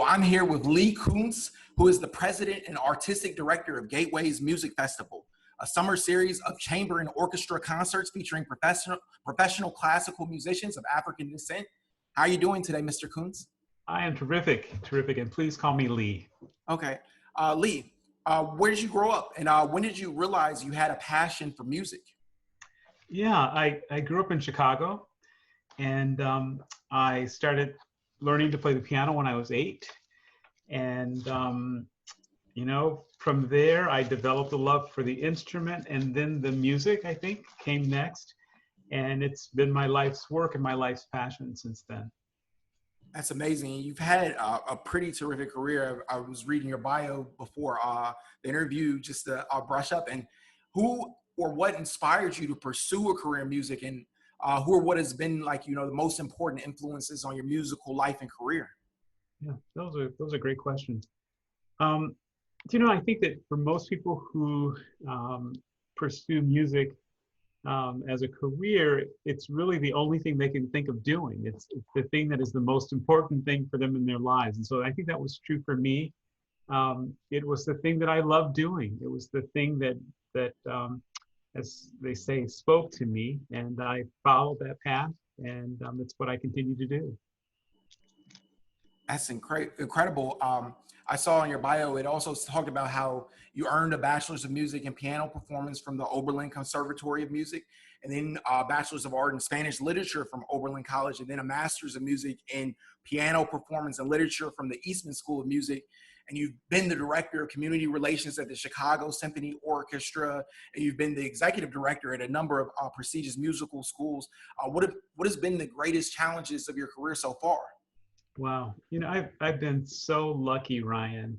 Well, I'm here with Lee Koonce, who is the president and artistic director of Gateways Music Festival, a summer series of chamber and orchestra concerts featuring professional classical musicians of African descent. How are you doing today, Mr. Koonce? I am terrific, and please call me Lee. Okay. Lee, where did you grow up, and when did you realize you had a passion for music? Yeah, I grew up in Chicago, and I started learning to play the piano when I was 8. And, from there, I developed a love for the instrument, and then the music, I think, came next. And it's been my life's work and my life's passion since then. That's amazing. You've had a pretty terrific career. I was reading your bio before the interview just to brush up. And who or what inspired you to pursue a career in music, and who or what has been the most important influences on your musical life and career? Yeah, those are great questions. I think that for most people who pursue music as a career, it's really the only thing they can think of doing. It's the thing that is the most important thing for them in their lives. And so I think that was true for me. It was the thing that I loved doing. It was the thing that as they say, spoke to me, and I followed that path, and it's what I continue to do. That's incredible. I saw in your bio, it also talked about how you earned a bachelor's of music in piano performance from the Oberlin Conservatory of Music, and then a bachelor's of art in Spanish literature from Oberlin College, and then a master's of music in piano performance and literature from the Eastman School of Music. And you've been the director of community relations at the Chicago Symphony Orchestra, and you've been the executive director at a number of prestigious musical schools. What has been the greatest challenges of your career so far? Wow. I've been so lucky, Ryan.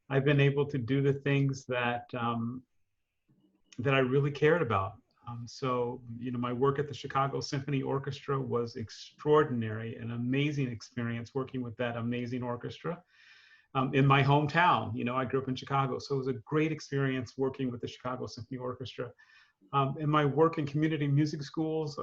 I've been able to do the things that I really cared about. My work at the Chicago Symphony Orchestra was extraordinary, an amazing experience working with that amazing orchestra. In my hometown, I grew up in Chicago, so it was a great experience working with the Chicago Symphony Orchestra. In my work in community music schools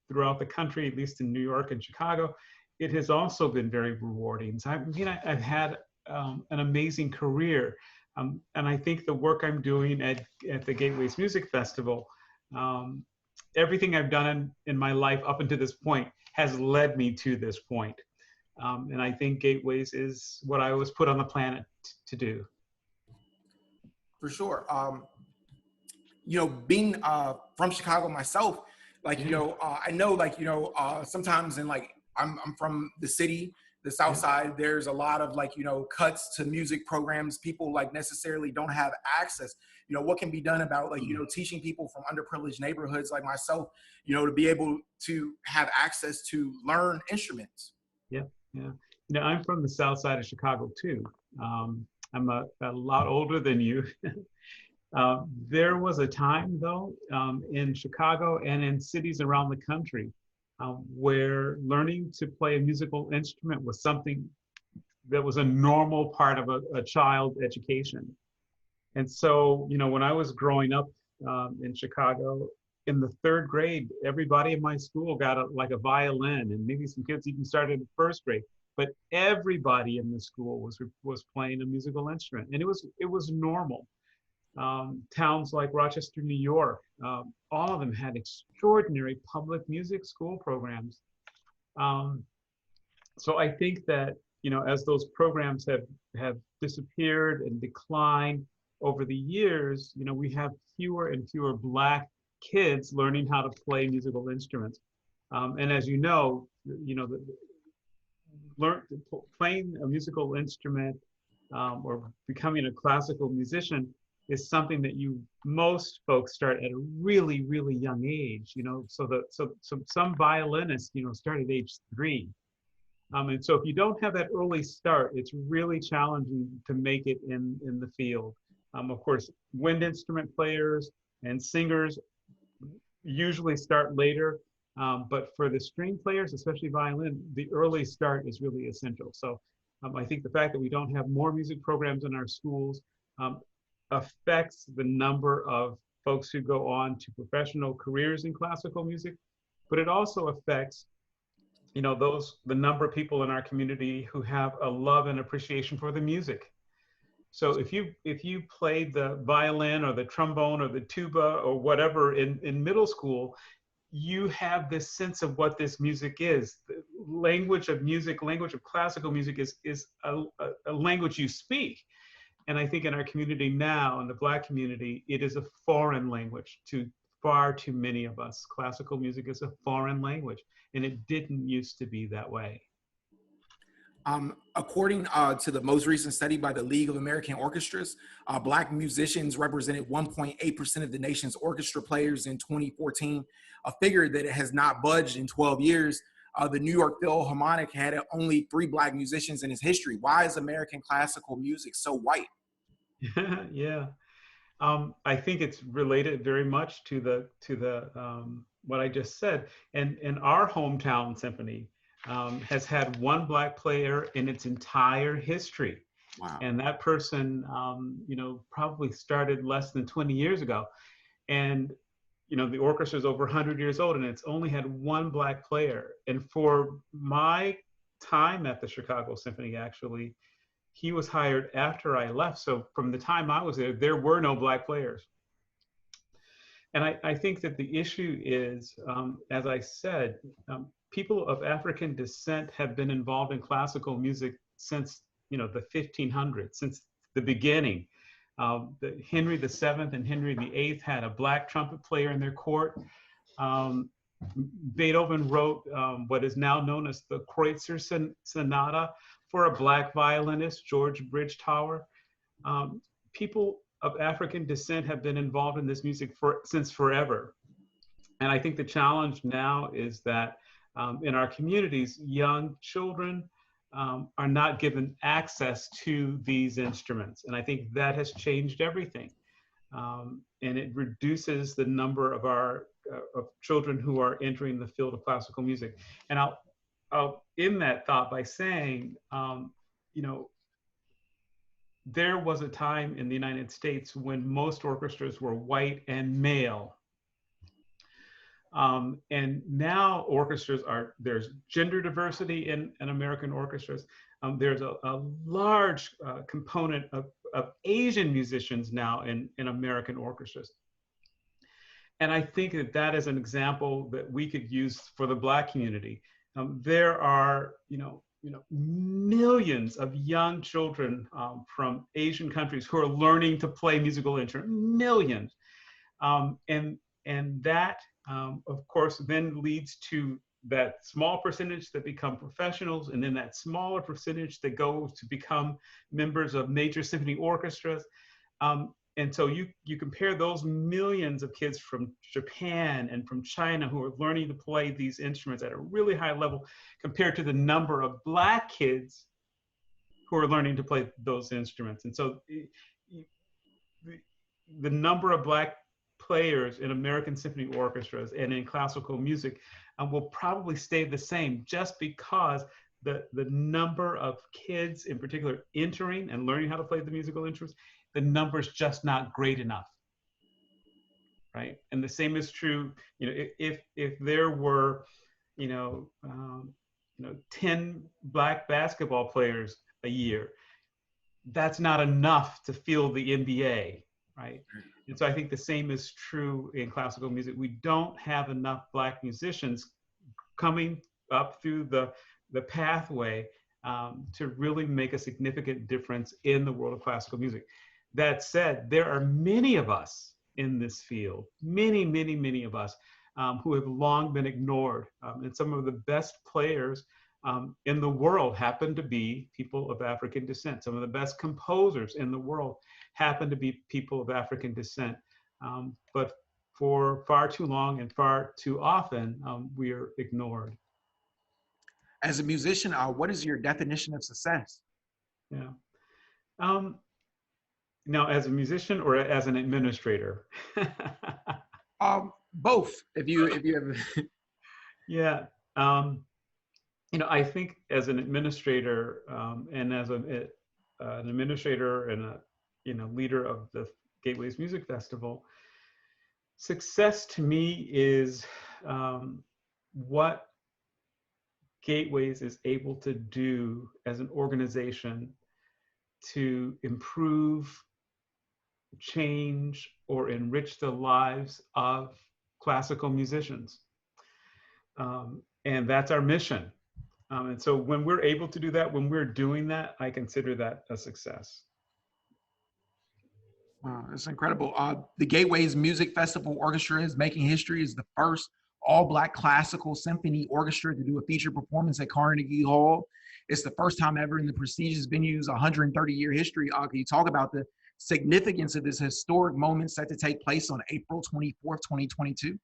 throughout the country, at least in New York and Chicago, it has also been very rewarding. So I've had an amazing career, and I think the work I'm doing at the Gateways Music Festival, everything I've done in my life up until this point has led me to this point. And I think Gateways is what I was put on the planet to do. For sure. Being from Chicago myself, I know, sometimes I'm from the city, the South Side, there's a lot of cuts to music programs. People necessarily don't have access. What can be done about teaching people from underprivileged neighborhoods like myself, to be able to have access to learn instruments? Yeah. I'm from the South Side of Chicago too. I'm a lot older than you. There was a time though, in Chicago and in cities around the country, where learning to play a musical instrument was something that was a normal part of a child's education. And so, when I was growing up in Chicago, in the 3rd grade, everybody in my school got a violin, and maybe some kids even started in 1st grade. But everybody in the school was playing a musical instrument, and it was normal. Towns like Rochester, New York, all of them had extraordinary public music school programs. So I think that, as those programs have disappeared and declined over the years, we have fewer and fewer Black kids learning how to play musical instruments. And as playing a musical instrument or becoming a classical musician is something that most folks start at a really, really young age, so some violinists, start at age 3. And so if you don't have that early start, it's really challenging to make it in the field. Of course, wind instrument players and singers usually start later, but for the string players, especially violin, the early start is really essential. So I think the fact that we don't have more music programs in our schools affects the number of folks who go on to professional careers in classical music, but it also affects you know, the number of people in our community who have a love and appreciation for the music. So if you played the violin or the trombone or the tuba or whatever in middle school, you have this sense of what this music is. The language of music, language of classical music is a language you speak. And I think in our community now, in the Black community, it is a foreign language to far too many of us. Classical music is a foreign language, and it didn't used to be that way. According to the most recent study by the League of American Orchestras, Black musicians represented 1.8% of the nation's orchestra players in 2014, a figure that it has not budged in 12 years. The New York Philharmonic had only 3 Black musicians in its history. Why is American classical music so white? Yeah. I think it's related very much to the what I just said. And our hometown symphony has had 1 Black player in its entire history. Wow. And that person, you know, probably started less than 20 years ago. And, you know, the orchestra is over 100 years old, and it's only had 1 Black player. And for my time at the Chicago Symphony, actually, he was hired after I left. So from the time I was there, there were no Black players. And I think that the issue is, as I said, people of African descent have been involved in classical music since, you know, the 1500s, since the beginning. Henry VII and Henry VIII had a Black trumpet player in their court. Beethoven wrote what is now known as the Kreutzer Sonata for a Black violinist, George Bridgetower. People of African descent have been involved in this music since forever. And I think the challenge now is that in our communities, young children are not given access to these instruments. And I think that has changed everything. And it reduces the number of our of children who are entering the field of classical music. And I'll end that thought by saying, you know, there was a time in the United States when most orchestras were white and male. And now orchestras there's gender diversity in American orchestras. There's a large component of Asian musicians now in American orchestras. And I think that is an example that we could use for the Black community. There are, you know, millions of young children from Asian countries who are learning to play musical instruments, millions. And that, of course, then leads to that small percentage that become professionals, and then that smaller percentage that go to become members of major symphony orchestras. And so you compare those millions of kids from Japan and from China who are learning to play these instruments at a really high level compared to the number of Black kids who are learning to play those instruments. And so the number of Black players in American symphony orchestras and in classical music will probably stay the same, just because the number of kids in particular entering and learning how to play the musical instruments, the number's just not great enough, right? And the same is true, you know, if there were, 10 Black basketball players a year, that's not enough to fill the NBA, right? And so I think the same is true in classical music. We don't have enough Black musicians coming up through the pathway to really make a significant difference in the world of classical music. That said, there are many of us in this field, many, many, many of us who have long been ignored. And some of the best players in the world happen to be people of African descent. Some of the best composers in the world happen to be people of African descent. But for far too long and far too often, we are ignored. As a musician, what is your definition of success? Yeah. Now, as a musician or as an administrator? Both, if you have. Yeah. I think as an administrator and as an administrator and a leader of the Gateways Music Festival, success to me is what Gateways is able to do as an organization to improve, change, or enrich the lives of classical musicians. And that's our mission. And so when we're able to do that, when we're doing that, I consider that a success. Wow, that's incredible. The Gateways Music Festival Orchestra is making history as the first all-black classical symphony orchestra to do a feature performance at Carnegie Hall. It's the first time ever in the prestigious venue's 130-year history. Can you talk about the significance of this historic moment set to take place on April 24th, 2022?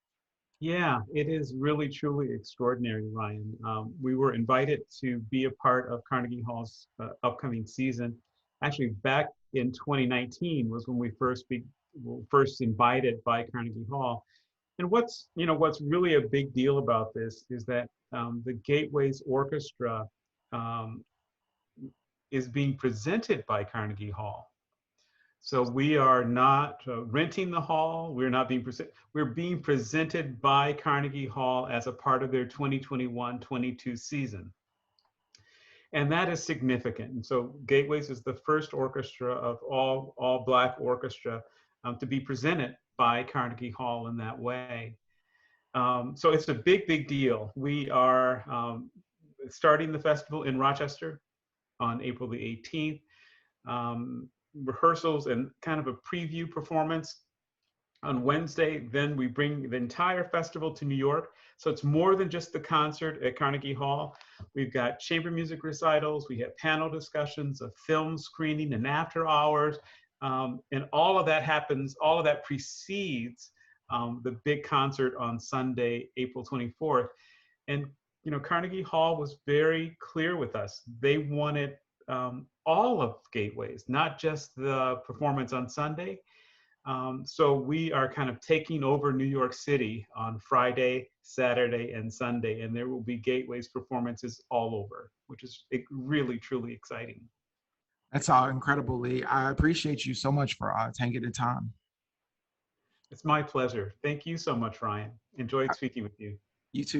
Yeah, it is really, truly extraordinary, Ryan. We were invited to be a part of Carnegie Hall's upcoming season. Actually, back in 2019 was when we were first invited by Carnegie Hall. And what's really a big deal about this is that the Gateways Orchestra um, is being presented by Carnegie Hall. So we are not renting the hall. We're being presented by Carnegie Hall as a part of their 2021-22 season. And that is significant. And so Gateways is the first orchestra of all black orchestra to be presented by Carnegie Hall in that way. So it's a big deal. We are starting the festival in Rochester on April the 18th. Rehearsals and kind of a preview performance on Wednesday. Then we bring the entire festival to New York. So it's more than just the concert at Carnegie Hall. We've got chamber music recitals. We have panel discussions, a film screening, and after hours. And all of that precedes the big concert on Sunday, April 24th. And, Carnegie Hall was very clear with us. They wanted all of Gateways, not just the performance on Sunday. So we are kind of taking over New York City on Friday, Saturday, and Sunday, and there will be Gateways performances all over, which is really, truly exciting. That's incredible, Lee. I appreciate you so much for taking the time. It's my pleasure. Thank you so much, Ryan. Enjoyed speaking with you. You too.